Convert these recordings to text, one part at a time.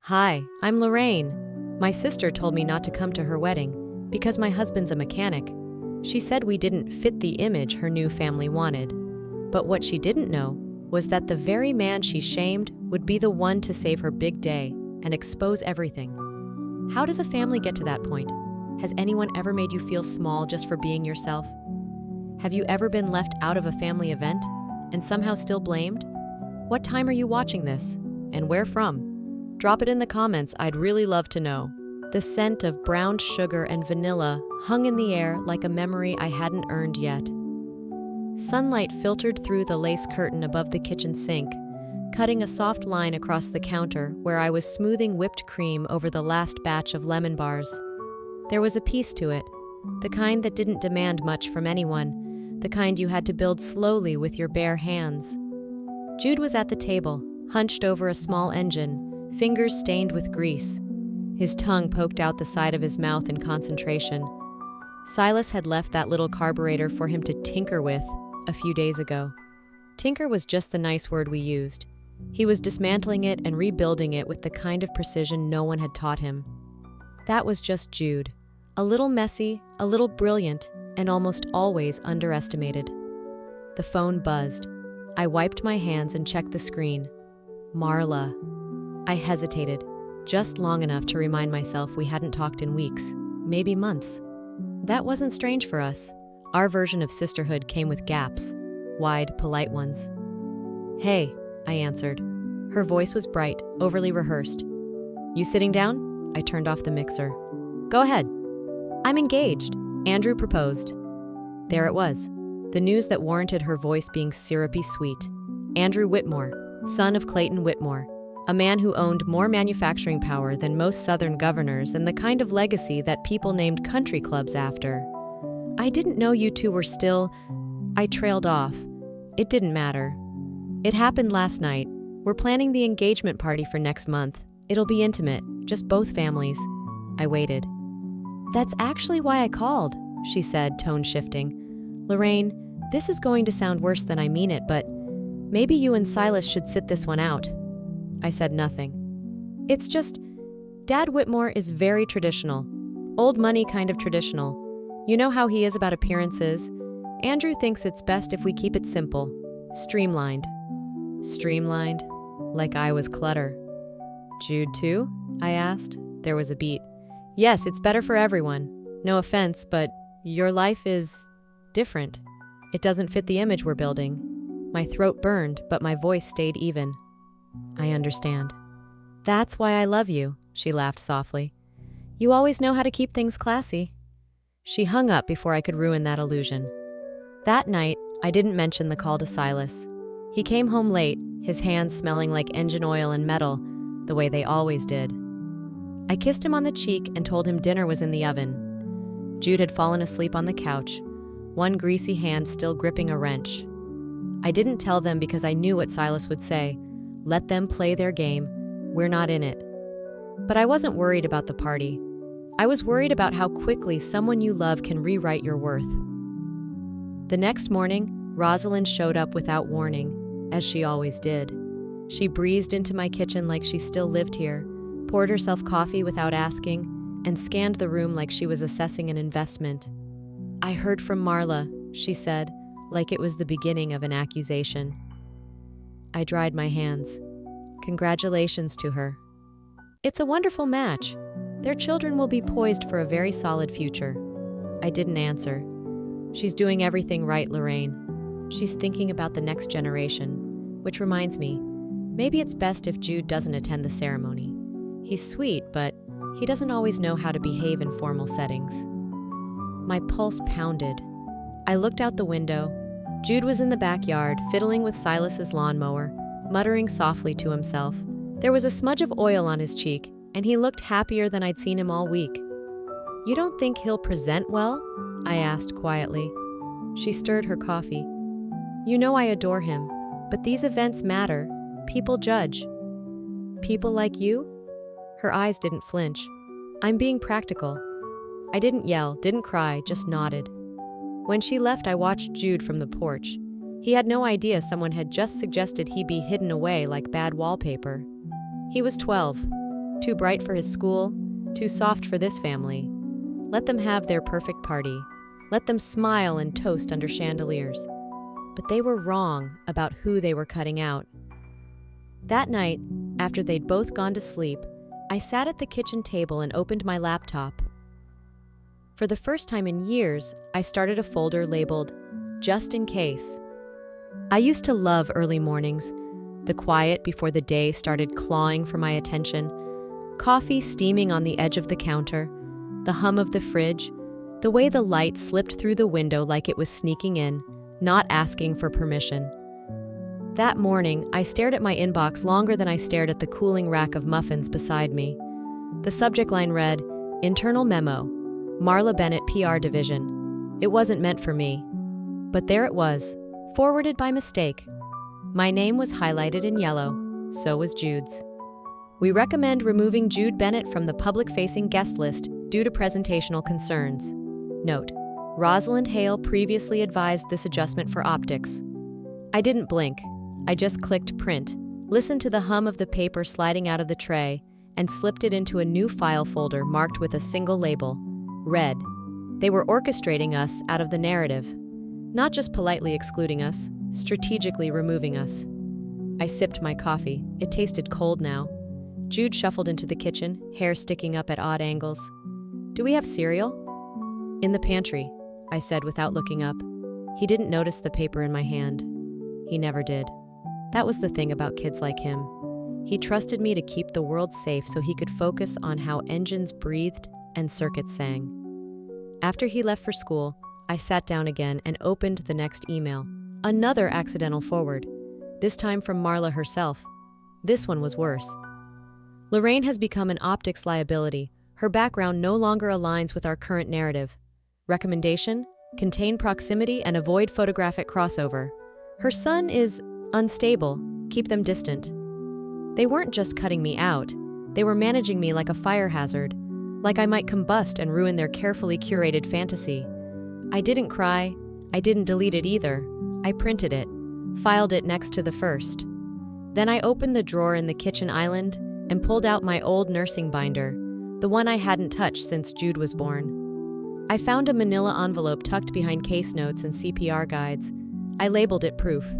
Hi, I'm Lorraine. My sister told me not to come to her wedding because my husband's a mechanic. She said we didn't fit the image her new family wanted. But what she didn't know was that the very man she shamed would be the one to save her big day and expose everything. How does a family get to that point? Has anyone ever made you feel small just for being yourself? Have you ever been left out of a family event and somehow still blamed? What time are you watching this? And where from? Drop it in the comments, I'd really love to know. The scent of browned sugar and vanilla hung in the air like a memory I hadn't earned yet. Sunlight filtered through the lace curtain above the kitchen sink, cutting a soft line across the counter where I was smoothing whipped cream over the last batch of lemon bars. There was a peace to it, the kind that didn't demand much from anyone, the kind you had to build slowly with your bare hands. Jude was at the table, hunched over a small engine, fingers stained with grease. His tongue poked out the side of his mouth in concentration. Silas had left that little carburetor for him to tinker with a few days ago. Tinker was just the nice word we used. He was dismantling it and rebuilding it with the kind of precision no one had taught him. That was just Jude. A little messy, a little brilliant, and almost always underestimated. The phone buzzed. I wiped my hands and checked the screen. Marla. I hesitated, just long enough to remind myself we hadn't talked in weeks, maybe months. That wasn't strange for us. Our version of sisterhood came with gaps, wide, polite ones. Hey, I answered. Her voice was bright, overly rehearsed. You sitting down? I turned off the mixer. Go ahead. I'm engaged. Andrew proposed. There it was, the news that warranted her voice being syrupy sweet. Andrew Whitmore, son of Clayton Whitmore, a man who owned more manufacturing power than most Southern governors and the kind of legacy that people named country clubs after. I didn't know you two were still... I trailed off. It didn't matter. It happened last night. We're planning the engagement party for next month. It'll be intimate, just both families. I waited. That's actually why I called, she said, tone shifting. Lorraine, this is going to sound worse than I mean it, but maybe you and Silas should sit this one out. I said nothing. It's just, Dad Whitmore is very traditional. Old money kind of traditional. You know how he is about appearances. Andrew thinks it's best if we keep it simple. Streamlined. Streamlined? Like I was clutter. Jude too? I asked. There was a beat. Yes, it's better for everyone. No offense, but your life is different. It doesn't fit the image we're building. My throat burned, but my voice stayed even. I understand. That's why I love you, she laughed softly. You always know how to keep things classy. She hung up before I could ruin that illusion. That night, I didn't mention the call to Silas. He came home late, his hands smelling like engine oil and metal, the way they always did. I kissed him on the cheek and told him dinner was in the oven. Jude had fallen asleep on the couch, one greasy hand still gripping a wrench. I didn't tell them because I knew what Silas would say. Let them play their game. We're not in it. But I wasn't worried about the party. I was worried about how quickly someone you love can rewrite your worth. The next morning, Rosalind showed up without warning, as she always did. She breezed into my kitchen like she still lived here, poured herself coffee without asking, and scanned the room like she was assessing an investment. I heard from Marla, she said, like it was the beginning of an accusation. I dried my hands. Congratulations to her. It's a wonderful match. Their children will be poised for a very solid future. I didn't answer. She's doing everything right, Lorraine. She's thinking about the next generation. Which reminds me, maybe it's best if Jude doesn't attend the ceremony. He's sweet, but he doesn't always know how to behave in formal settings. My pulse pounded. I looked out the window. Jude was in the backyard, fiddling with Silas's lawnmower, muttering softly to himself. There was a smudge of oil on his cheek, and he looked happier than I'd seen him all week. You don't think he'll present well? I asked quietly. She stirred her coffee. You know I adore him, but these events matter. People judge. People like you? Her eyes didn't flinch. I'm being practical. I didn't yell, didn't cry, just nodded. When she left, I watched Jude from the porch. He had no idea someone had just suggested he be hidden away like bad wallpaper. He was 12. Too bright for his school, too soft for this family. Let them have their perfect party. Let them smile and toast under chandeliers. But they were wrong about who they were cutting out. That night, after they'd both gone to sleep, I sat at the kitchen table and opened my laptop. For the first time in years, I started a folder labeled, "Just in Case." I used to love early mornings, the quiet before the day started clawing for my attention, coffee steaming on the edge of the counter, the hum of the fridge, the way the light slipped through the window like it was sneaking in, not asking for permission. That morning, I stared at my inbox longer than I stared at the cooling rack of muffins beside me. The subject line read, "Internal Memo, Marla Bennett PR Division." It wasn't meant for me. But there it was, forwarded by mistake. My name was highlighted in yellow, so was Jude's. "We recommend removing Jude Bennett from the public-facing guest list due to presentational concerns. Note, Rosalind Hale previously advised this adjustment for optics." I didn't blink. I just clicked print, listened to the hum of the paper sliding out of the tray, and slipped it into a new file folder marked with a single label, Red. They were orchestrating us out of the narrative. Not just politely excluding us, strategically removing us. I sipped my coffee. It tasted cold now. Jude shuffled into the kitchen, hair sticking up at odd angles. "Do we have cereal?" "In the pantry," I said without looking up. He didn't notice the paper in my hand. He never did. That was the thing about kids like him. He trusted me to keep the world safe so he could focus on how engines breathed and circuits sang. After he left for school, I sat down again and opened the next email. Another accidental forward, this time from Marla herself. This one was worse. "Lorraine has become an optics liability. Her background no longer aligns with our current narrative. Recommendation: contain proximity and avoid photographic crossover. Her son is unstable. Keep them distant." They weren't just cutting me out. They were managing me like a fire hazard, like I might combust and ruin their carefully curated fantasy. I didn't cry. I didn't delete it either. I printed it, filed it next to the first. Then I opened the drawer in the kitchen island and pulled out my old nursing binder, the one I hadn't touched since Jude was born. I found a manila envelope tucked behind case notes and CPR guides. I labeled it proof.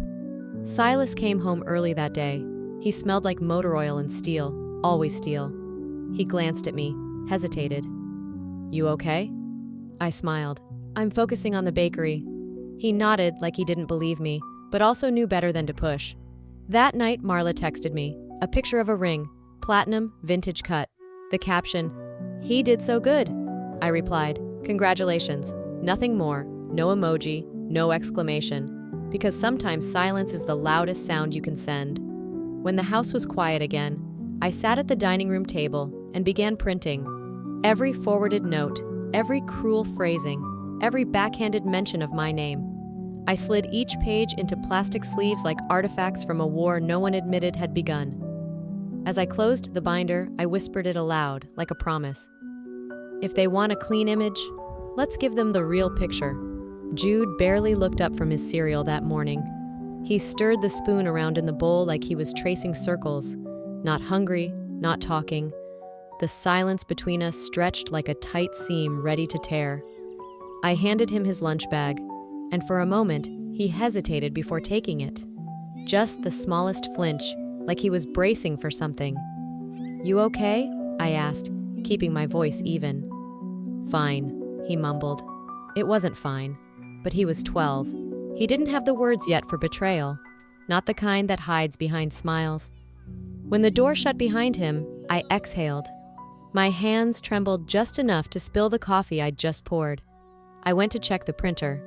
Silas came home early that day. He smelled like motor oil and steel, always steel. He glanced at me, hesitated. "You okay?" I smiled. "I'm focusing on the bakery." He nodded like he didn't believe me, but also knew better than to push. That night, Marla texted me, a picture of a ring, platinum, vintage cut. The caption, "He did so good." I replied, "Congratulations." Nothing more, no emoji, no exclamation. Because sometimes silence is the loudest sound you can send. When the house was quiet again, I sat at the dining room table and began printing. Every forwarded note, every cruel phrasing, every backhanded mention of my name. I slid each page into plastic sleeves like artifacts from a war no one admitted had begun. As I closed the binder, I whispered it aloud, like a promise. "If they want a clean image, let's give them the real picture." Jude barely looked up from his cereal that morning. He stirred the spoon around in the bowl like he was tracing circles, not hungry, not talking. The silence between us stretched like a tight seam ready to tear. I handed him his lunch bag, and for a moment, he hesitated before taking it. Just the smallest flinch, like he was bracing for something. "You okay?" I asked, keeping my voice even. "Fine," he mumbled. It wasn't fine, but he was 12. He didn't have the words yet for betrayal, not the kind that hides behind smiles. When the door shut behind him, I exhaled. My hands trembled just enough to spill the coffee I'd just poured. I went to check the printer.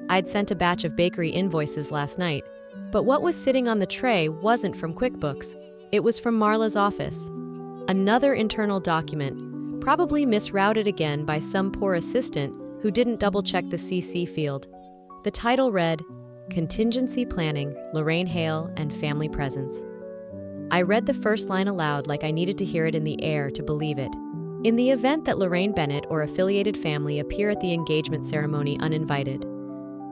I'd sent a batch of bakery invoices last night, but what was sitting on the tray wasn't from QuickBooks. It was from Marla's office. Another internal document, probably misrouted again by some poor assistant who didn't double-check the CC field. The title read, "Contingency Planning, Lorraine Hale and Family Presence." I read the first line aloud like I needed to hear it in the air to believe it. In the event that Lorraine Bennett or affiliated family appear at the engagement ceremony uninvited.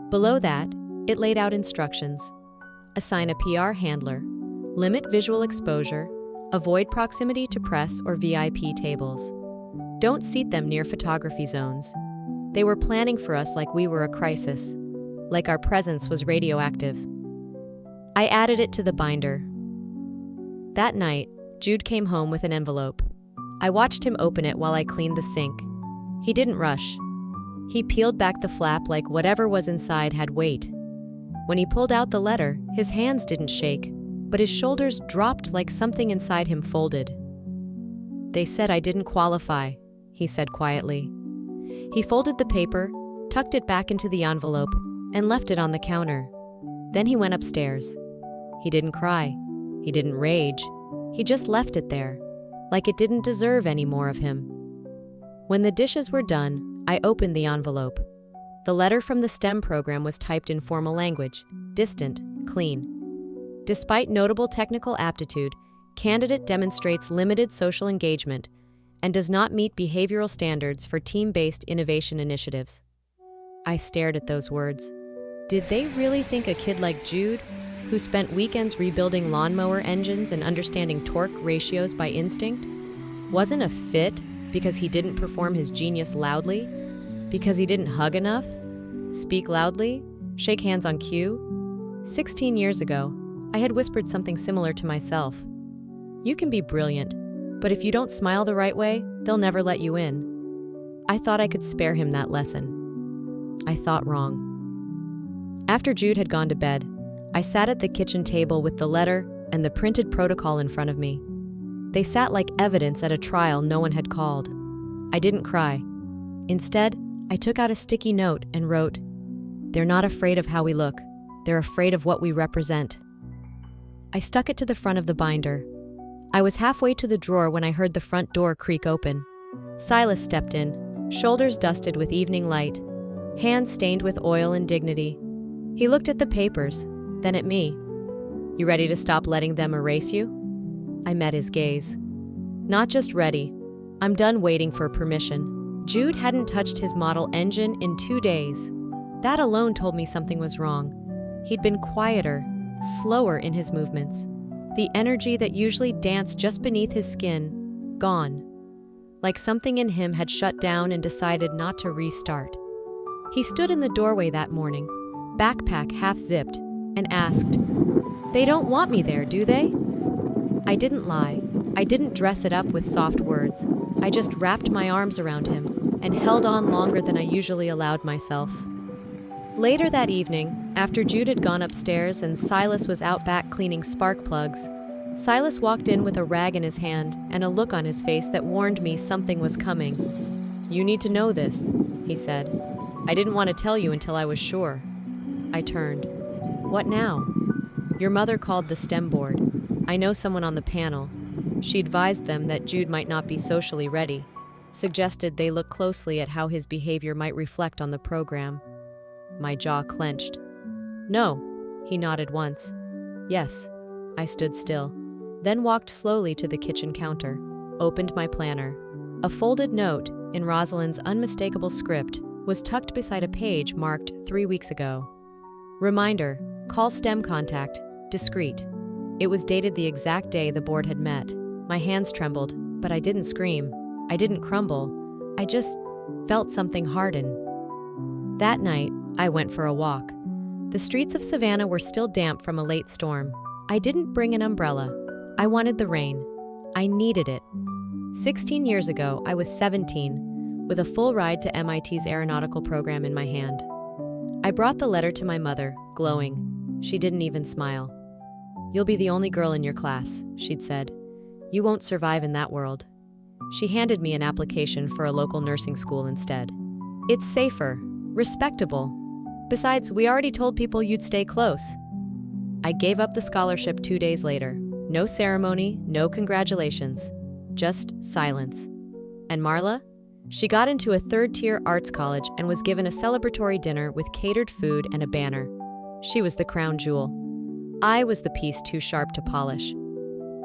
Below that, it laid out instructions. Assign a PR handler. Limit visual exposure. Avoid proximity to press or VIP tables. Don't seat them near photography zones. They were planning for us like we were a crisis, like our presence was radioactive. I added it to the binder. That night, Jude came home with an envelope. I watched him open it while I cleaned the sink. He didn't rush. He peeled back the flap like whatever was inside had weight. When he pulled out the letter, his hands didn't shake, but his shoulders dropped like something inside him folded. "They said I didn't qualify," he said quietly. He folded the paper, tucked it back into the envelope, and left it on the counter. Then he went upstairs. He didn't cry. He didn't rage. He just left it there, like it didn't deserve any more of him. When the dishes were done, I opened the envelope. The letter from the STEM program was typed in formal language, distant, clean. Despite notable technical aptitude, candidate demonstrates limited social engagement and does not meet behavioral standards for team-based innovation initiatives. I stared at those words. Did they really think a kid like Jude, who spent weekends rebuilding lawnmower engines and understanding torque ratios by instinct, wasn't a fit because he didn't perform his genius loudly? Because he didn't hug enough? Speak loudly? Shake hands on cue? 16 years ago, I had whispered something similar to myself. You can be brilliant, but if you don't smile the right way, they'll never let you in. I thought I could spare him that lesson. I thought wrong. After Jude had gone to bed, I sat at the kitchen table with the letter and the printed protocol in front of me. They sat like evidence at a trial no one had called. I didn't cry. Instead, I took out a sticky note and wrote, "They're not afraid of how we look. They're afraid of what we represent." I stuck it to the front of the binder. I was halfway to the drawer when I heard the front door creak open. Silas stepped in, shoulders dusted with evening light, hands stained with oil and dignity. He looked at the papers, then at me. "You ready to stop letting them erase you?" I met his gaze. "Not just ready. I'm done waiting for permission." Jude hadn't touched his model engine in 2 days. That alone told me something was wrong. He'd been quieter, slower in his movements. The energy that usually danced just beneath his skin, gone. Like something in him had shut down and decided not to restart. He stood in the doorway that morning, backpack half-zipped, and asked, "They don't want me there, do they?" I didn't lie. I didn't dress it up with soft words. I just wrapped my arms around him and held on longer than I usually allowed myself. Later that evening, after Jude had gone upstairs and Silas was out back cleaning spark plugs, Silas walked in with a rag in his hand and a look on his face that warned me something was coming. "You need to know this," he said. "I didn't want to tell you until I was sure." I turned. "What now?" "Your mother called the STEM board. I know someone on the panel. She advised them that Jude might not be socially ready, suggested they look closely at how his behavior might reflect on the program." My jaw clenched. "No," he nodded once. "Yes." I stood still, then walked slowly to the kitchen counter, opened my planner. A folded note, in Rosalind's unmistakable script, was tucked beside a page marked 3 weeks ago. Reminder, call STEM contact, discreet. It was dated the exact day the board had met. My hands trembled, but I didn't scream. I didn't crumble. I just felt something harden. That night, I went for a walk. The streets of Savannah were still damp from a late storm. I didn't bring an umbrella. I wanted the rain. I needed it. 16 years ago, I was 17, with a full ride to MIT's aeronautical program in my hand. I brought the letter to my mother, glowing. She didn't even smile. "You'll be the only girl in your class," she'd said. "You won't survive in that world." She handed me an application for a local nursing school instead. "It's safer, respectable. Besides, we already told people you'd stay close." I gave up the scholarship 2 days later. No ceremony, no congratulations. Just silence. And Marla? She got into a third-tier arts college and was given a celebratory dinner with catered food and a banner. She was the crown jewel. I was the piece too sharp to polish.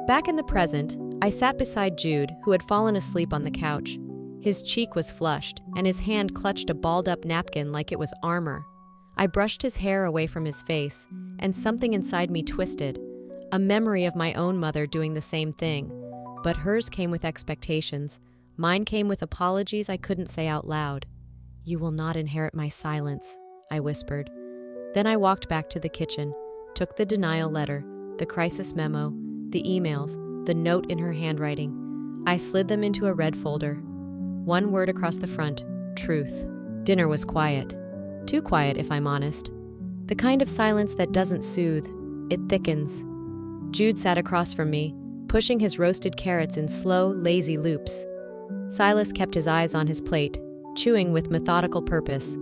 Back in the present, I sat beside Jude, who had fallen asleep on the couch. His cheek was flushed, and his hand clutched a balled-up napkin like it was armor. I brushed his hair away from his face, and something inside me twisted. a memory of my own mother doing the same thing. But hers came with expectations. Mine came with apologies I couldn't say out loud. "You will not inherit my silence," I whispered. Then I walked back to the kitchen, took the denial letter, the crisis memo, the emails, the note in her handwriting. I slid them into a red folder. One word across the front: truth. Dinner was quiet. Too quiet, if I'm honest. The kind of silence that doesn't soothe, it thickens. Jude sat across from me, pushing his roasted carrots in slow, lazy loops. Silas kept his eyes on his plate, chewing with methodical purpose.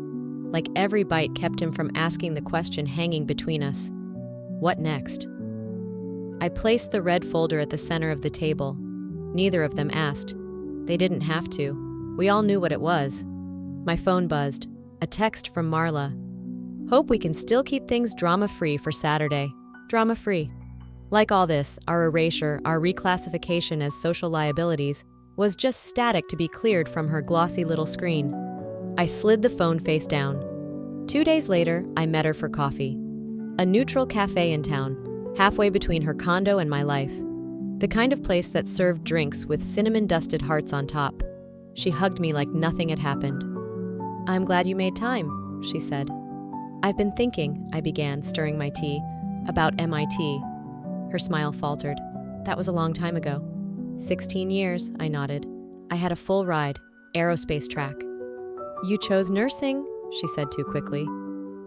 Like every bite kept him from asking the question hanging between us. What next? I placed the red folder at the center of the table. Neither of them asked. They didn't have to. We all knew what it was. My phone buzzed. A text from Marla. "Hope we can still keep things drama-free for Saturday." Drama-free. Like all this, our erasure, our reclassification as social liabilities, was just static to be cleared from her glossy little screen. I slid the phone face down. 2 days later, I met her for coffee. A neutral cafe in town, halfway between her condo and my life. The kind of place that served drinks with cinnamon-dusted hearts on top. She hugged me like nothing had happened. "I'm glad you made time," she said. "I've been thinking," I began, stirring my tea, "about MIT. Her smile faltered. "That was a long time ago." 16 years, I nodded. "I had a full ride, aerospace track." "You chose nursing," she said too quickly.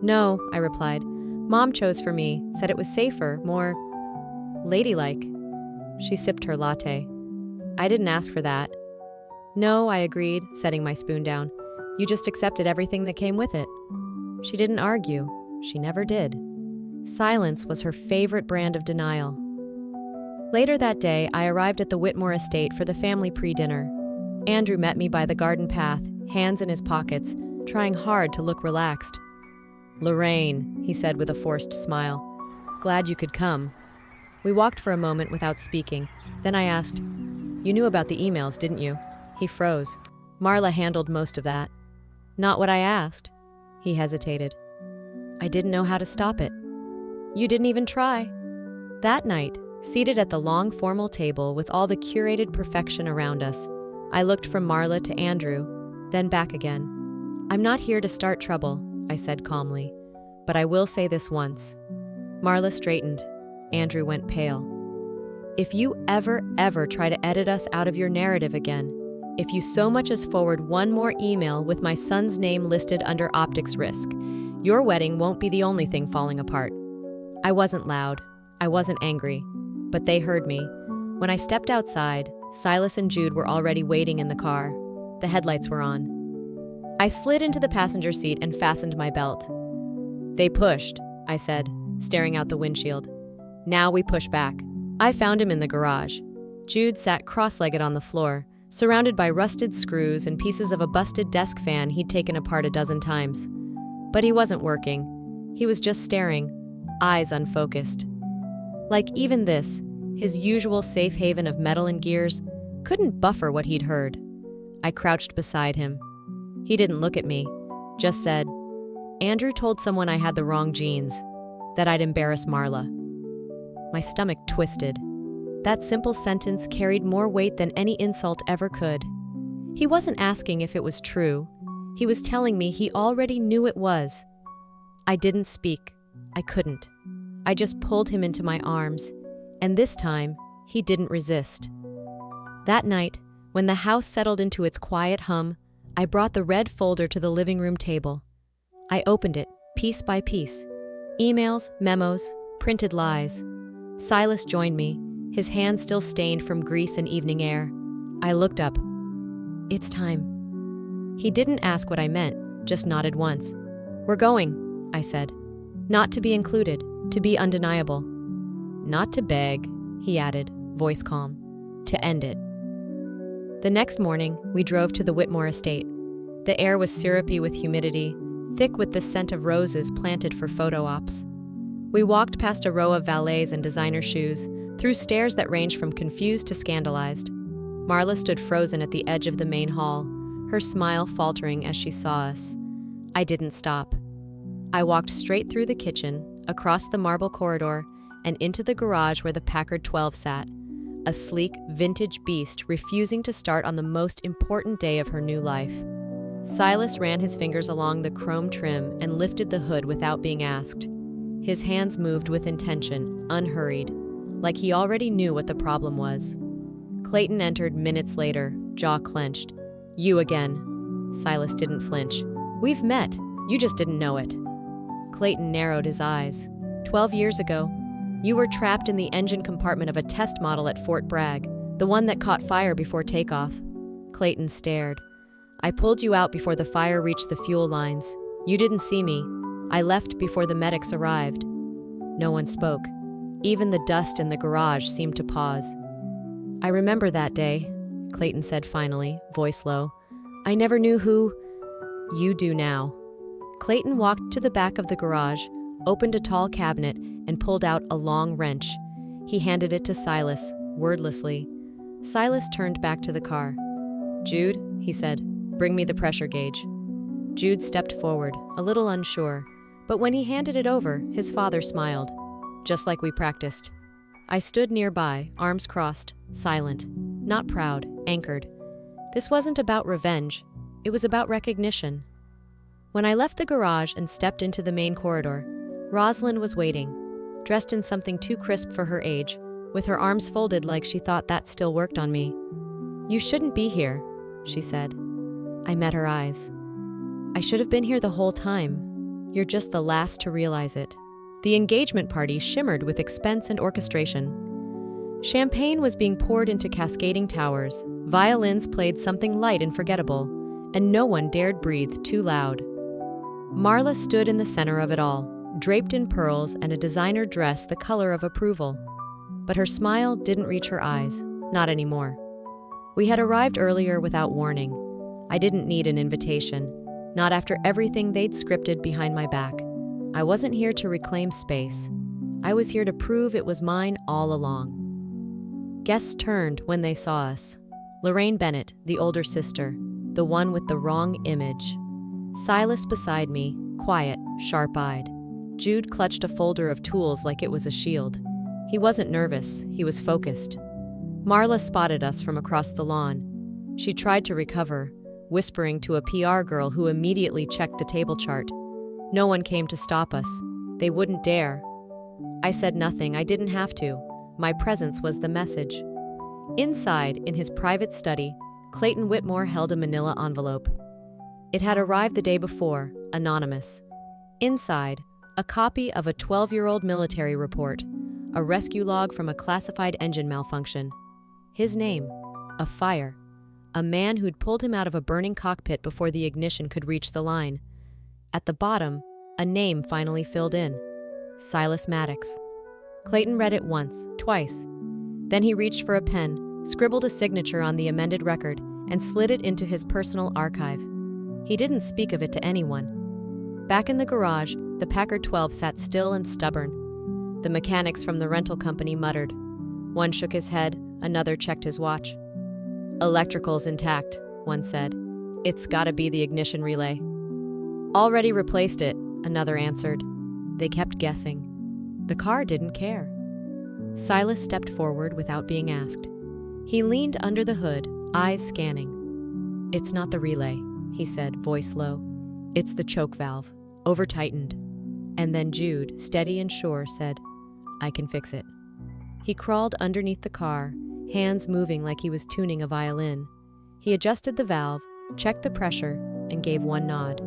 "No," I replied. "Mom chose for me, said it was safer, more ladylike." She sipped her latte. "I didn't ask for that." "No," I agreed, setting my spoon down. "You just accepted everything that came with it." She didn't argue. She never did. Silence was her favorite brand of denial. Later that day, I arrived at the Whitmore estate for the family pre-dinner. Andrew met me by the garden path, hands in his pockets, trying hard to look relaxed. "Lorraine," he said with a forced smile. "Glad you could come." We walked for a moment without speaking. Then I asked, "You knew about the emails, didn't you?" He froze. "Marla handled most of that." "Not what I asked." He hesitated. "I didn't know how to stop it." "You didn't even try." That night, seated at the long formal table with all the curated perfection around us, I looked from Marla to Andrew, then back again. "I'm not here to start trouble," I said calmly, "but I will say this once." Marla straightened. Andrew went pale. "If you ever try to edit us out of your narrative again, if you so much as forward one more email with my son's name listed under optics risk, your wedding won't be the only thing falling apart." I wasn't loud. I wasn't angry. But they heard me. When I stepped outside, Silas and Jude were already waiting in the car. The headlights were on. I slid into the passenger seat and fastened my belt. "They pushed," I said, staring out the windshield. "Now we push back." I found him in the garage. Jude sat cross-legged on the floor, surrounded by rusted screws and pieces of a busted desk fan he'd taken apart a dozen times. But he wasn't working. He was just staring, eyes unfocused. Like even this, his usual safe haven of metal and gears, couldn't buffer what he'd heard. I crouched beside him. He didn't look at me, just said, "Andrew told someone I had the wrong genes, that I'd embarrass Marla." My stomach twisted. That simple sentence carried more weight than any insult ever could. He wasn't asking if it was true. He was telling me he already knew it was. I didn't speak. I couldn't. I just pulled him into my arms, and this time, he didn't resist. That night, when the house settled into its quiet hum, I brought the red folder to the living room table. I opened it, piece by piece. Emails, memos, printed lies. Silas joined me, his hands still stained from grease and evening air. I looked up. "It's time." He didn't ask what I meant, just nodded once. "We're going," I said. "Not to be included, to be undeniable." "Not to beg," he added, voice calm. "To end it." The next morning, we drove to the Whitmore estate. The air was syrupy with humidity, thick with the scent of roses planted for photo ops. We walked past a row of valets and designer shoes, through stairs that ranged from confused to scandalized. Marla stood frozen at the edge of the main hall, her smile faltering as she saw us. I didn't stop. I walked straight through the kitchen, across the marble corridor, and into the garage where the Packard 12 sat, a sleek, vintage beast refusing to start on the most important day of her new life. Silas ran his fingers along the chrome trim and lifted the hood without being asked. His hands moved with intention, unhurried, like he already knew what the problem was. Clayton entered minutes later, jaw clenched. "You again." Silas didn't flinch. "We've met. You just didn't know it." Clayton narrowed his eyes. 12 years ago, you were trapped in the engine compartment of a test model at Fort Bragg, the one that caught fire before takeoff. Clayton stared. "I pulled you out before the fire reached the fuel lines. You didn't see me. I left before the medics arrived." No one spoke. Even the dust in the garage seemed to pause. "I remember that day," Clayton said finally, voice low. "I never knew who—" "You do now." Clayton walked to the back of the garage, opened a tall cabinet, and pulled out a long wrench. He handed it to Silas, wordlessly. Silas turned back to the car. "Jude," he said, "bring me the pressure gauge." Jude stepped forward, a little unsure, but when he handed it over, his father smiled. "Just like we practiced." I stood nearby, arms crossed, silent, not proud, anchored. This wasn't about revenge. It was about recognition. When I left the garage and stepped into the main corridor, Rosalind was waiting, dressed in something too crisp for her age, with her arms folded like she thought that still worked on me. "You shouldn't be here," she said. I met her eyes. "I should have been here the whole time. You're just the last to realize it." The engagement party shimmered with expense and orchestration. Champagne was being poured into cascading towers, violins played something light and forgettable, and no one dared breathe too loud. Marla stood in the center of it all, draped in pearls and a designer dress the color of approval. But her smile didn't reach her eyes, not anymore. We had arrived earlier without warning. I didn't need an invitation, not after everything they'd scripted behind my back. I wasn't here to reclaim space. I was here to prove it was mine all along. Guests turned when they saw us. Lorraine Bennett, the older sister, the one with the wrong image. Silas beside me, quiet, sharp-eyed. Jude clutched a folder of tools like it was a shield. He wasn't nervous, he was focused. Marla spotted us from across the lawn. She tried to recover, whispering to a PR girl who immediately checked the table chart. No one came to stop us. They wouldn't dare. I said nothing, I didn't have to. My presence was the message. Inside, in his private study, Clayton Whitmore held a manila envelope. It had arrived the day before, anonymous. Inside, a copy of a 12-year-old military report, a rescue log from a classified engine malfunction. His name, a fire. A man who'd pulled him out of a burning cockpit before the ignition could reach the line. At the bottom, a name finally filled in. Silas Maddox. Clayton read it once, twice. Then he reached for a pen, scribbled a signature on the amended record, and slid it into his personal archive. He didn't speak of it to anyone. Back in the garage, the Packard 12 sat still and stubborn. The mechanics from the rental company muttered. One shook his head, another checked his watch. "Electrical's intact," one said. "It's gotta be the ignition relay." "Already replaced it," another answered. They kept guessing. The car didn't care. Silas stepped forward without being asked. He leaned under the hood, eyes scanning. "It's not the relay," he said, voice low. "It's the choke valve, over-tightened." And then Jude, steady and sure, said, "I can fix it." He crawled underneath the car, hands moving like he was tuning a violin. He adjusted the valve, checked the pressure, and gave one nod.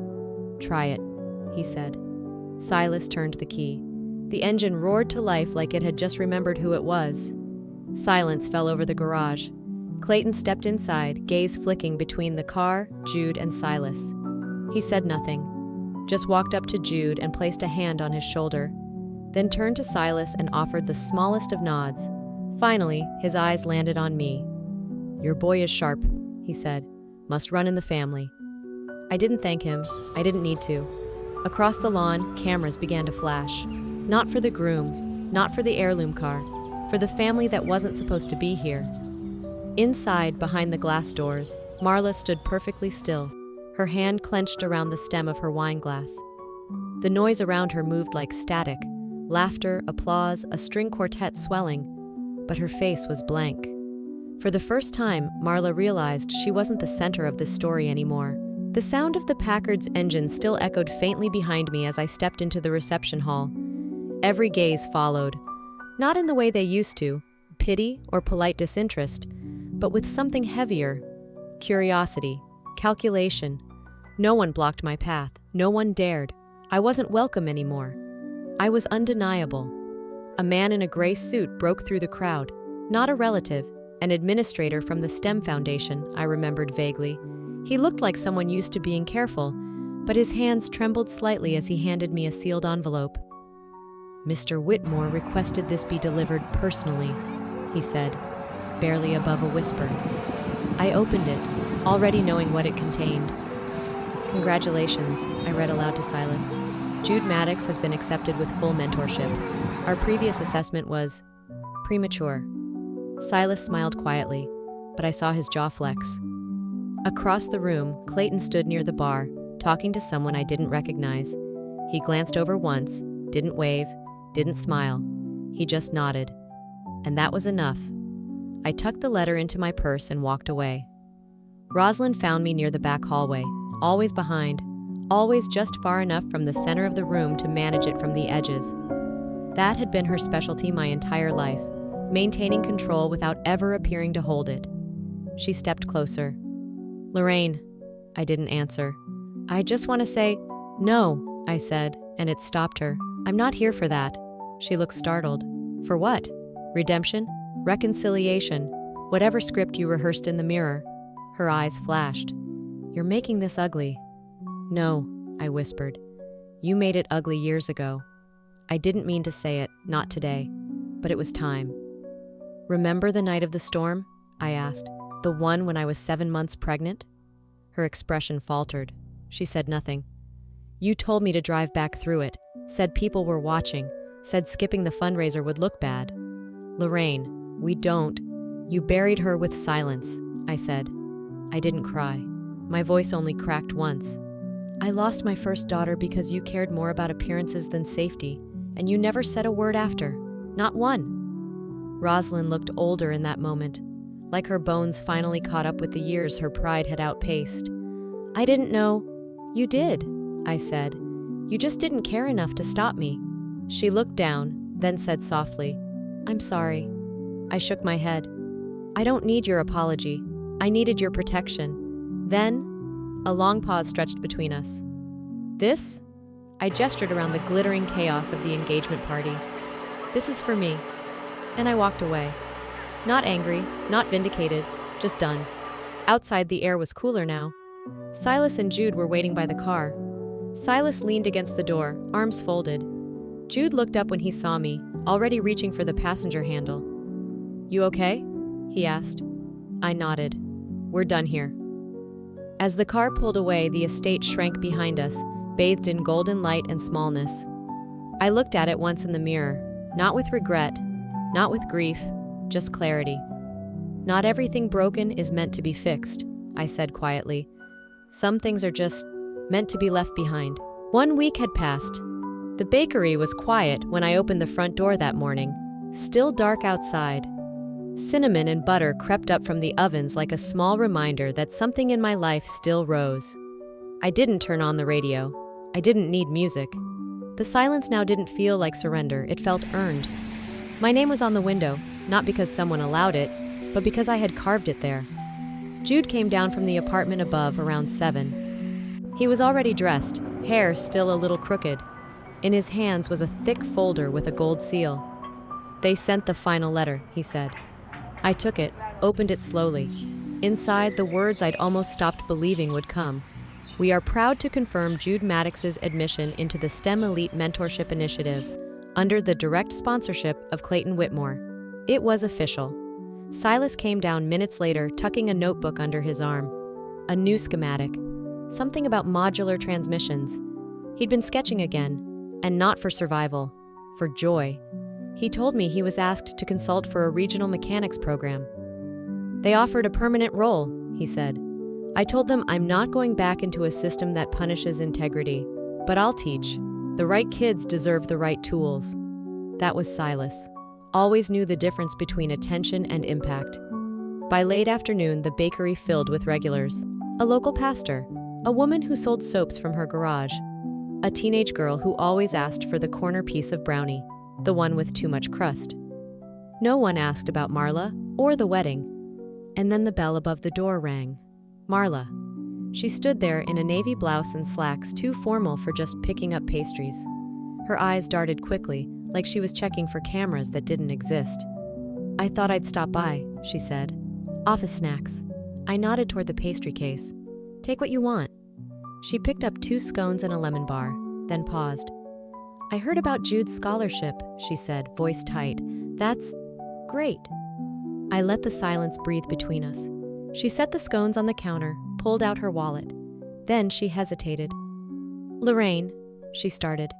"Try it," he said. Silas turned the key. The engine roared to life like it had just remembered who it was. Silence fell over the garage. Clayton stepped inside, gaze flicking between the car, Jude, and Silas. He said nothing, just walked up to Jude and placed a hand on his shoulder, then turned to Silas and offered the smallest of nods. Finally, his eyes landed on me. "Your boy is sharp," he said. "Must run in the family." I didn't thank him. I didn't need to. Across the lawn, cameras began to flash. Not for the groom, not for the heirloom car, for the family that wasn't supposed to be here. Inside, behind the glass doors, Marla stood perfectly still, her hand clenched around the stem of her wine glass. The noise around her moved like static, Laughter, applause, a string quartet swelling, but her face was blank. For the first time, Marla realized she wasn't the center of this story anymore. The sound of the Packard's engine still echoed faintly behind me as I stepped into the reception hall. Every gaze followed, not in the way they used to, pity or polite disinterest, but with something heavier, curiosity, calculation. No one blocked my path, no one dared. I wasn't welcome anymore. I was undeniable. A man in a gray suit broke through the crowd, not a relative, an administrator from the STEM Foundation, I remembered vaguely. He looked like someone used to being careful, but his hands trembled slightly as he handed me a sealed envelope. "Mr. Whitmore requested this be delivered personally," he said, barely above a whisper. I opened it, already knowing what it contained. "Congratulations," I read aloud to Silas. "Jude Maddox has been accepted with full mentorship. Our previous assessment was premature." Silas smiled quietly, but I saw his jaw flex. Across the room, Clayton stood near the bar, talking to someone I didn't recognize. He glanced over once, didn't wave, didn't smile. He just nodded. And that was enough. I tucked the letter into my purse and walked away. Rosalind found me near the back hallway, always behind, always just far enough from the center of the room to manage it from the edges. That had been her specialty my entire life, maintaining control without ever appearing to hold it. She stepped closer. "Lorraine," I didn't answer. "I just want to say, no," I said, and it stopped her. "I'm not here for that." She looked startled. "For what? Redemption? Reconciliation? Whatever script you rehearsed in the mirror." Her eyes flashed. "You're making this ugly." "No," I whispered. "You made it ugly years ago." I didn't mean to say it, not today, but it was time. "Remember the night of the storm?" I asked. "The one when I was 7 months pregnant?" Her expression faltered. She said nothing. "You told me to drive back through it, said people were watching, said skipping the fundraiser would look bad." "Lorraine, we don't." "You buried her with silence," I said. I didn't cry. My voice only cracked once. "I lost my first daughter because you cared more about appearances than safety, and you never said a word after. Not one." Rosalind looked older in that moment, like her bones finally caught up with the years her pride had outpaced. "I didn't know." "You did," I said. "You just didn't care enough to stop me." She looked down, then said softly, "I'm sorry." I shook my head. "I don't need your apology. I needed your protection." Then, a long pause stretched between us. "This?" I gestured around the glittering chaos of the engagement party. "This is for me." And I walked away. Not angry, not vindicated, just done. Outside, the air was cooler now. Silas and Jude were waiting by the car. Silas leaned against the door, arms folded. Jude looked up when he saw me, already reaching for the passenger handle. "You okay?" he asked. I nodded. "We're done here." As the car pulled away, the estate shrank behind us, bathed in golden light and smallness. I looked at it once in the mirror, not with regret, not with grief, just clarity. "Not everything broken is meant to be fixed," I said quietly. "Some things are just meant to be left behind." 1 week had passed. The bakery was quiet when I opened the front door that morning, still dark outside. Cinnamon and butter crept up from the ovens like a small reminder that something in my life still rose. I didn't turn on the radio. I didn't need music. The silence now didn't feel like surrender, it felt earned. My name was on the window, not because someone allowed it, but because I had carved it there. Jude came down from the apartment above around 7. He was already dressed, hair still a little crooked. In his hands was a thick folder with a gold seal. "They sent the final letter," he said. I took it, opened it slowly. Inside, the words I'd almost stopped believing would come. "We are proud to confirm Jude Maddox's admission into the STEM Elite Mentorship Initiative, under the direct sponsorship of Clayton Whitmore." It was official. Silas came down minutes later, tucking a notebook under his arm. A new schematic. Something about modular transmissions. He'd been sketching again, and not for survival, for joy. He told me he was asked to consult for a regional mechanics program. "They offered a permanent role," he said. "I told them I'm not going back into a system that punishes integrity, but I'll teach. The right kids deserve the right tools." That was Silas. Always knew the difference between attention and impact. By late afternoon, the bakery filled with regulars. A local pastor, a woman who sold soaps from her garage, a teenage girl who always asked for the corner piece of brownie, the one with too much crust. No one asked about Marla or the wedding. And then the bell above the door rang. Marla. She stood there in a navy blouse and slacks too formal for just picking up pastries. Her eyes darted quickly, like she was checking for cameras that didn't exist. "I thought I'd stop by," she said. "Office snacks." I nodded toward the pastry case. "Take what you want." She picked up 2 scones and a lemon bar, then paused. "I heard about Jude's scholarship," she said, voice tight. "That's great." I let the silence breathe between us. She set the scones on the counter, pulled out her wallet. Then she hesitated. "Lorraine," she started.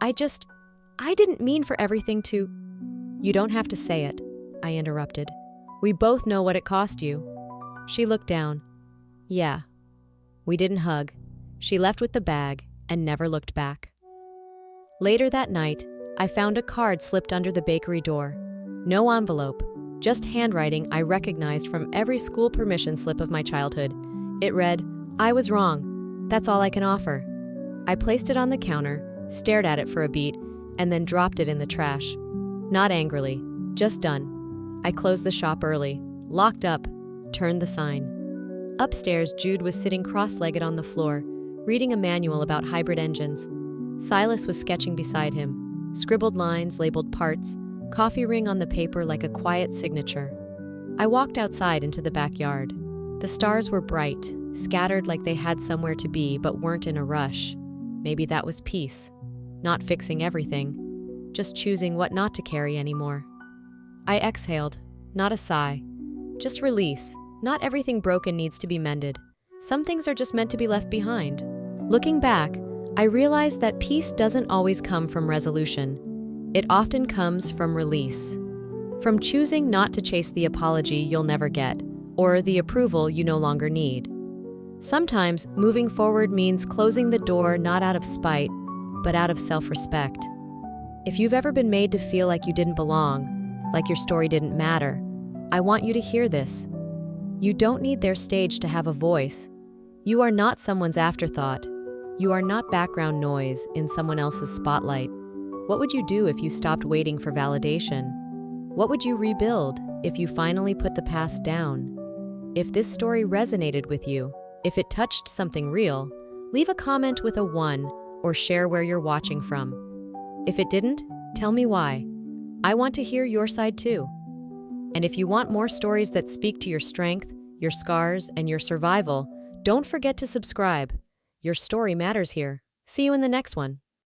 I didn't mean for everything to—" "You don't have to say it," I interrupted. "We both know what it cost you." She looked down. "Yeah." We didn't hug. She left with the bag and never looked back. Later that night, I found a card slipped under the bakery door. No envelope, just handwriting I recognized from every school permission slip of my childhood. It read, "I was wrong. That's all I can offer." I placed it on the counter, stared at it for a beat, and then dropped it in the trash. Not angrily, just done. I closed the shop early, locked up, turned the sign. Upstairs, Jude was sitting cross-legged on the floor, reading a manual about hybrid engines. Silas was sketching beside him, scribbled lines labeled parts, coffee ring on the paper like a quiet signature. I walked outside into the backyard. The stars were bright, scattered like they had somewhere to be but weren't in a rush. Maybe that was peace. Not fixing everything, just choosing what not to carry anymore. I exhaled, not a sigh. Just release. Not everything broken needs to be mended. Some things are just meant to be left behind. Looking back, I realized that peace doesn't always come from resolution. It often comes from release. From choosing not to chase the apology you'll never get, or the approval you no longer need. Sometimes moving forward means closing the door not out of spite, but out of self-respect. If you've ever been made to feel like you didn't belong, like your story didn't matter, I want you to hear this. You don't need their stage to have a voice. You are not someone's afterthought. You are not background noise in someone else's spotlight. What would you do if you stopped waiting for validation? What would you rebuild if you finally put the past down? If this story resonated with you, if it touched something real, leave a comment with a 1 or share where you're watching from. If it didn't, tell me why. I want to hear your side too. And if you want more stories that speak to your strength, your scars, and your survival, don't forget to subscribe. Your story matters here. See you in the next one.